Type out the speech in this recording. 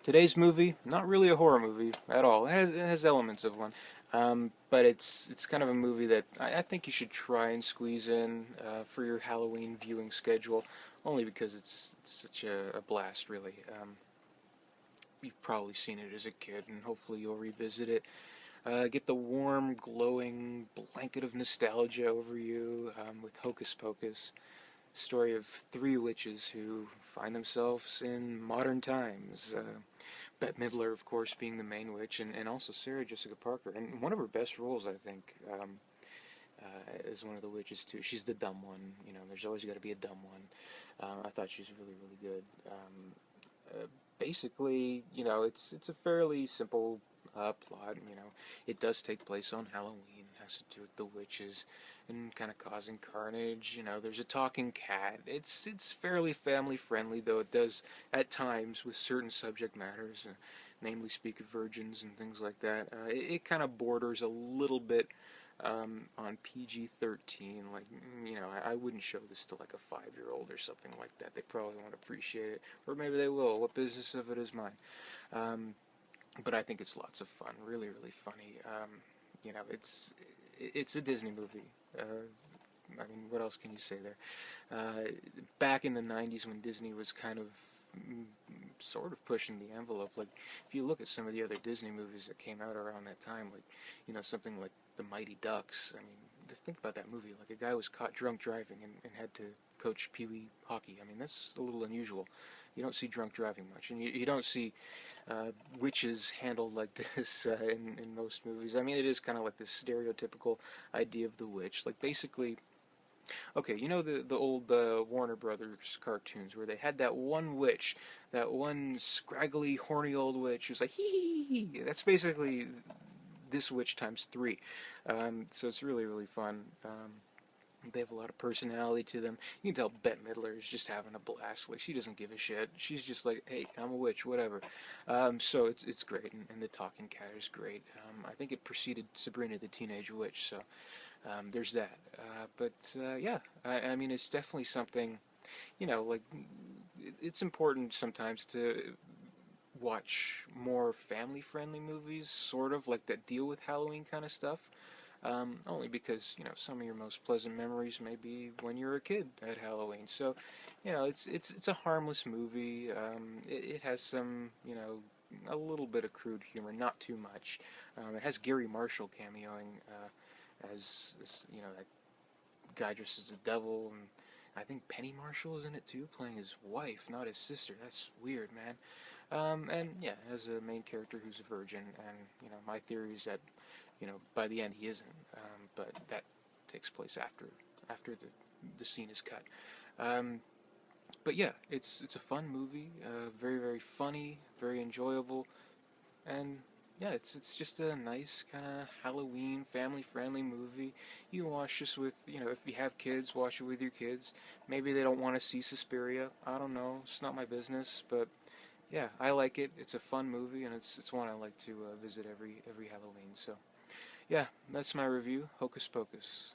Today's movie, not really a horror movie at all. It has elements of one, but it's kind of a movie that I think you should try and squeeze in for your Halloween viewing schedule, only because it's such a blast, really. You've probably seen it as a kid, and hopefully you'll revisit it. Get the warm, glowing blanket of nostalgia over you with Hocus Pocus, story of three witches who find themselves in modern times. Bette Midler, of course, being the main witch, and also Sarah Jessica Parker. And one of her best roles, I think, is one of the witches, too. She's the dumb one. You know, there's always got to be a dumb one. I thought she was really, really good. Basically, it's a fairly simple plot. It does take place on Halloween. It has to do with the witches and kind of causing carnage. There's a talking cat. It's fairly family friendly, though it does at times with certain subject matters, namely speak of virgins and things like that. It kind of borders a little bit on PG-13. Like, I wouldn't show this to like a 5-year-old or something like that. They probably won't appreciate it, or maybe they will. What business of it is mine? But I think it's lots of fun. Really, really funny. It's a Disney movie. What else can you say there? Back in the 90s when Disney was kind of sort of pushing the envelope, like if you look at some of the other Disney movies that came out around that time, like, something like The Mighty Ducks. Just think about that movie. Like, a guy was caught drunk driving and had to coach Pee Wee hockey. That's a little unusual. You don't see drunk driving much, and you don't see witches handled like this in most movies. It is kind of like this stereotypical idea of the witch. Like, basically, okay, the old Warner Brothers cartoons where they had that one witch, that one scraggly, horny old witch who's like, hee hee hee. That's basically this witch times 3. So it's really, really fun. They have a lot of personality to them. You can tell Bette Midler is just having a blast. Like, she doesn't give a shit. She's just like, hey, I'm a witch, whatever. So it's great, and the talking cat is great. I think it preceded Sabrina the Teenage Witch, so there's that. Yeah, it's definitely something, like, it's important sometimes to watch more family-friendly movies, sort of, like, that deal with Halloween kind of stuff. Only because, some of your most pleasant memories may be when you were a kid at Halloween. So, it's a harmless movie. It has some, a little bit of crude humor, not too much. It has Gary Marshall cameoing as that guy dressed as the devil, and I think Penny Marshall is in it too, playing his wife, not his sister. That's weird, man. And yeah, it has a main character who's a virgin, and my theory is that by the end he isn't, but that takes place after the scene is cut. But yeah, it's a fun movie, very, very funny, very enjoyable, and yeah, it's just a nice kind of Halloween family-friendly movie. You can watch this with, if you have kids, watch it with your kids. Maybe they don't want to see Suspiria. I don't know. It's not my business, but yeah, I like it. It's a fun movie, and it's one I like to visit every Halloween. So yeah, that's my review. Hocus Pocus.